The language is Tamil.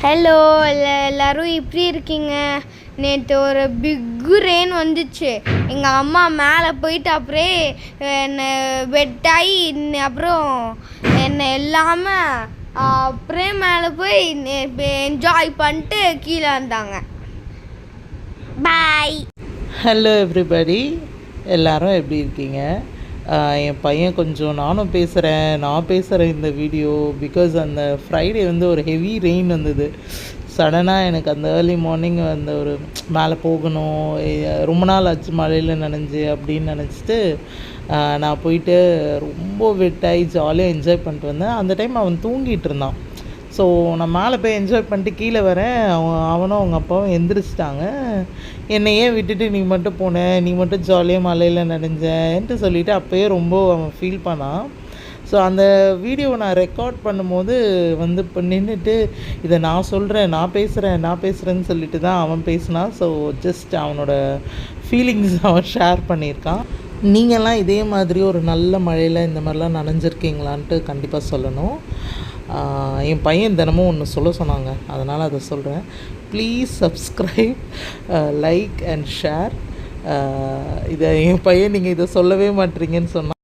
ஹலோ எல்லோரும் எப்படி இருக்கீங்க? நேற்று ஒரு பிக்கு ரெயின் வந்துச்சு. எங்கள் அம்மா மேலே போயிட்டு அப்படியே என்னை வெட்டாகி அப்புறம் என்னை இல்லாமல் அப்படியே மேலே போய் என்ஜாய் பண்ணிட்டு கீழே வந்தாங்க. பாய். ஹலோ எவ்ரிபடி, எல்லோரும் எப்படி இருக்கீங்க? என் பையன் கொஞ்சம் நான் பேசுகிறேன் இந்த வீடியோ பிகாஸ் அந்த ஃப்ரைடே வந்து ஒரு ஹெவி ரெயின் வந்தது. சடனாக எனக்கு அந்த ஏர்லி மார்னிங் அந்த ஒரு மேலே போகணும், ரொம்ப நாள் ஆச்சு மழையில் நனைஞ்சு அப்படின்னு நினச்சிட்டு நான் போயிட்டு ரொம்ப வெட்டாகி ஜாலியாக என்ஜாய் பண்ணிட்டு வந்தேன். அந்த டைம் அவன் தூங்கிட்டு இருந்தான். ஸோ நான் மேலே போய் என்ஜாய் பண்ணிட்டு கீழே வரேன். அவனும் அவங்க அப்பாவும் எந்திரிச்சிட்டாங்க. என்னை ஏன் விட்டுட்டு நீ மட்டும் போனேன், நீ மட்டும் ஜாலியாக மழையில் நனைஞ்சேன்ட்டு சொல்லிவிட்டு அப்போயே ரொம்ப அவன் ஃபீல் பண்ணான். ஸோ அந்த வீடியோவை நான் ரெக்கார்ட் பண்ணும்போது வந்து இப்போ நின்றுட்டு இதை நான் பேசுகிறேன்னு சொல்லிட்டு தான் அவன் பேசினான். ஸோ ஜஸ்ட் அவனோட ஃபீலிங்ஸ் அவன் ஷேர் பண்ணியிருக்கான். நீங்கள்லாம் இதே மாதிரி ஒரு நல்ல மழையில் இந்த மாதிரிலாம் நனைஞ்சிருக்கீங்களான்ட்டு கண்டிப்பாக சொல்லணும். என் பையன் தினமும் ஒன்று சொல்ல சொன்னாங்க, அதனால் அதை சொல்கிறேன். Please subscribe, like and share. இதை என் பையன் நீங்கள் இதை சொல்லவே மாட்டீங்கன்னு சொன்னான்.